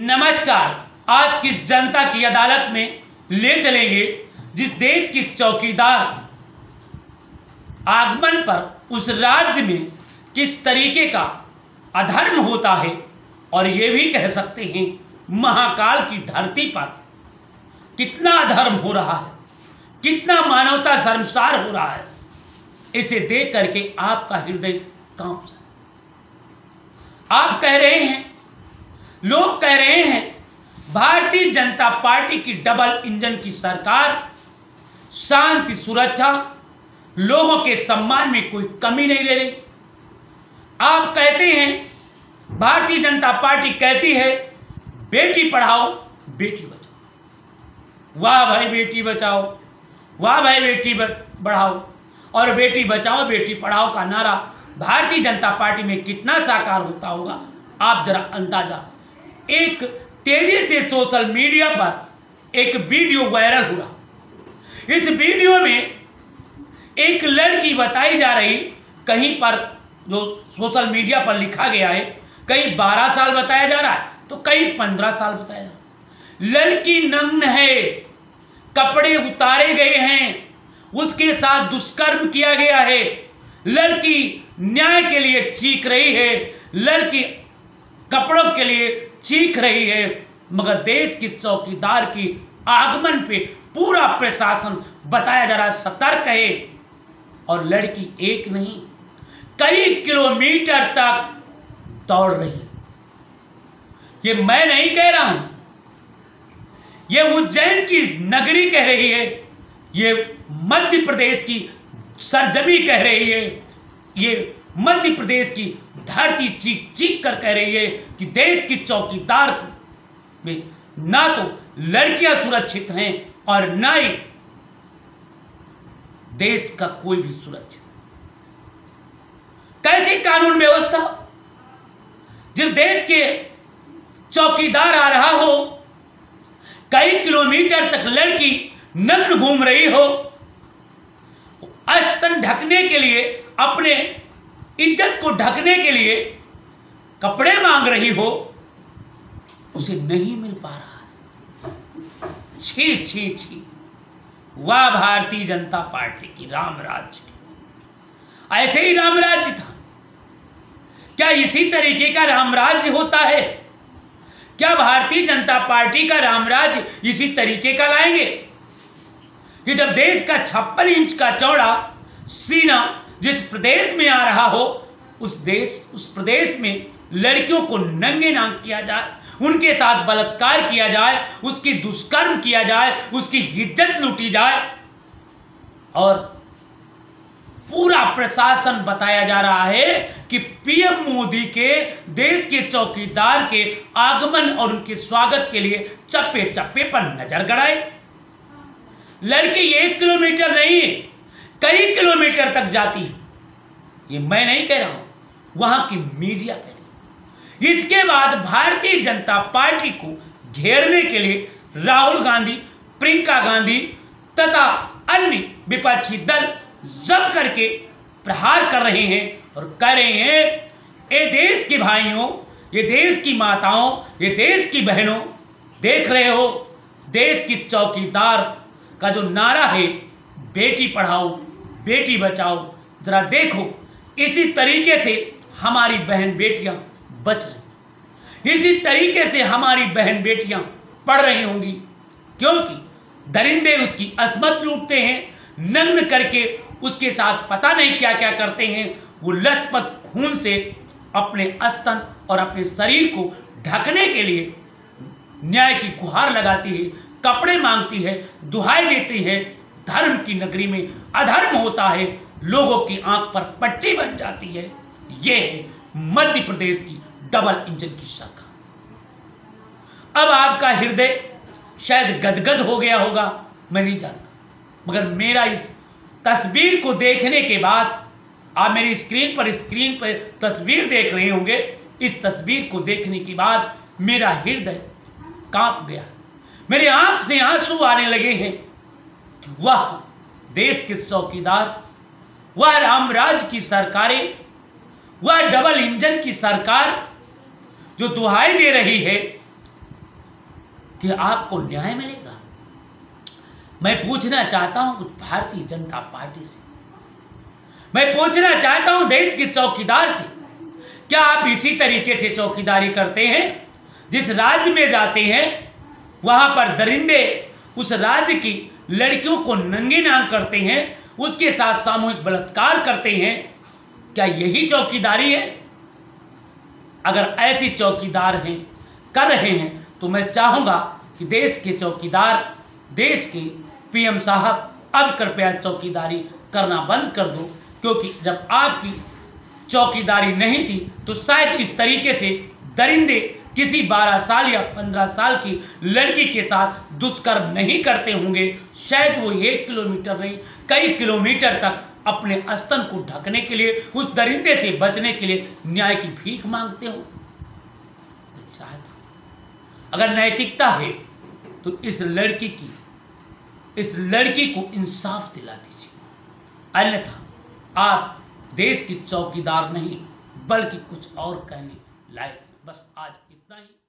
नमस्कार। आज की जनता की अदालत में ले चलेंगे जिस देश की चौकीदार आगमन पर उस राज्य में किस तरीके का अधर्म होता है, और ये भी कह सकते हैं महाकाल की धरती पर कितना अधर्म हो रहा है, कितना मानवता शर्मसार हो रहा है। इसे देख करके आपका हृदय कांप जाए। आप कह रहे हैं, लोग कह रहे हैं भारतीय जनता पार्टी की डबल इंजन की सरकार शांति सुरक्षा लोगों के सम्मान में कोई कमी नहीं ले रही। आप कहते हैं भारतीय जनता पार्टी कहती है बेटी पढ़ाओ बेटी बचाओ। वाह भाई बेटी बचाओ, वाह भाई बेटी बढ़ाओ और बेटी बचाओ बेटी पढ़ाओ का नारा भारतीय जनता पार्टी में कितना साकार होता होगा, आप जरा अंदाजा। एक तेजी से सोशल मीडिया पर एक वीडियो वायरल हो रहा। इस वीडियो में एक लड़की बताई जा रही, कहीं पर जो सोशल मीडिया पर लिखा गया है कहीं 12 साल बताया जा रहा है तो कहीं 15 साल बताया जा रहा है। लड़की नग्न है, कपड़े उतारे गए हैं, उसके साथ दुष्कर्म किया गया है। लड़की न्याय के लिए चीख रही है, लड़की कपड़ों के लिए चीख रही है, मगर देश की चौकीदार की आगमन पे पूरा प्रशासन बताया जा रहा है सतर्क है, और लड़की एक नहीं कई किलोमीटर तक दौड़ रही है। ये मैं नहीं कह रहा हूं, ये उज्जैन की नगरी कह रही है, ये मध्य प्रदेश की सरजमी कह रही है, ये मध्य प्रदेश की धरती चीख चीख कर कह रही है कि देश की चौकीदार में ना तो लड़कियां सुरक्षित हैं और ना ही देश का कोई भी सुरक्षित। कैसी कानून व्यवस्था जब देश के चौकीदार आ रहा हो, कई किलोमीटर तक लड़की नग्न घूम रही हो, स्तन ढकने के लिए, अपने इज्जत को ढकने के लिए कपड़े मांग रही हो, उसे नहीं मिल पा रहा है। छी छी छी, वाह भारतीय जनता पार्टी की राम राज्य की। ऐसे ही राम राज्य था क्या? इसी तरीके का राम राज्य होता है क्या? भारतीय जनता पार्टी का राम राज्य इसी तरीके का लाएंगे कि जब देश का 56 इंच का चौड़ा सीना जिस प्रदेश में आ रहा हो, उस प्रदेश में लड़कियों को नंगे नांग किया जाए, उनके साथ बलात्कार किया जाए, उसकी दुष्कर्म किया जाए, उसकी इज्जत लूटी जाए, और पूरा प्रशासन बताया जा रहा है कि पीएम मोदी के देश के चौकीदार के आगमन और उनके स्वागत के लिए चप्पे चप्पे पर नजर गड़ाए। लड़की 1 किलोमीटर नहीं कई किलोमीटर तक जाती है। ये मैं नहीं कह रहा हूं, वहां की मीडिया कह रही है। इसके बाद भारतीय जनता पार्टी को घेरने के लिए राहुल गांधी, प्रियंका गांधी तथा अन्य विपक्षी दल जम करके प्रहार कर रहे हैं और कह रहे हैं, ये देश के भाइयों, ये देश की माताओं, ये देश की बहनों, देख रहे हो देश की चौकीदार का जो नारा है बेटी पढ़ाओ बेटी बचाओ, जरा देखो इसी तरीके से हमारी बहन बेटियां बच रही, इसी तरीके से हमारी बहन बेटियां पढ़ रही होंगी, क्योंकि दरिंदे उसकी असमत लूटते हैं, नग्न करके उसके साथ पता नहीं क्या क्या करते हैं। वो लथपथ खून से अपने स्तन और अपने शरीर को ढकने के लिए न्याय की गुहार लगाती है, कपड़े मांगती है, दुहाई देती है। धर्म की नगरी में अधर्म होता है, लोगों की आंख पर पट्टी बन जाती है। यह है मध्य प्रदेश की डबल इंजन की सरकार। अब आपका हृदय शायद गदगद हो गया होगा, मैं नहीं जानता, मगर मेरा इस तस्वीर को देखने के बाद, आप मेरी स्क्रीन पर तस्वीर देख रहे होंगे, इस तस्वीर को देखने के बाद मेरा हृदय कांप गया, मेरी आंख से आंसू आने लगे हैं। वह देश के चौकीदार, वह रामराज की सरकारें, वह डबल इंजन की सरकार जो दुहाई दे रही है कि आपको न्याय मिलेगा? मैं पूछना चाहता हूं कुछ भारतीय जनता पार्टी से, मैं पूछना चाहता हूं देश के चौकीदार से, क्या आप इसी तरीके से चौकीदारी करते हैं? जिस राज्य में जाते हैं वहां पर दरिंदे उस राज्य की लड़कियों को नंगे नाम करते हैं, उसके साथ सामूहिक बलात्कार करते हैं, क्या यही चौकीदारी है? अगर ऐसी चौकीदार हैं, कर रहे हैं, तो मैं चाहूंगा कि देश के चौकीदार, देश के पीएम साहब अब कृपया चौकीदारी करना बंद कर दो, क्योंकि जब आपकी चौकीदारी नहीं थी तो शायद इस तरीके से दरिंदे किसी 12 साल या 15 साल की लड़की के साथ दुष्कर्म नहीं करते होंगे। शायद वो 1 किलोमीटर नहीं, कई किलोमीटर तक अपने स्तन को ढकने के लिए, उस दरिंदे से बचने के लिए न्याय की भीख मांगते हो। अगर नैतिकता है तो इस लड़की को इंसाफ दिला दीजिए, अन्यथा आप देश की चौकीदार नहीं बल्कि कुछ और कहने लायक। बस आज इतना ही।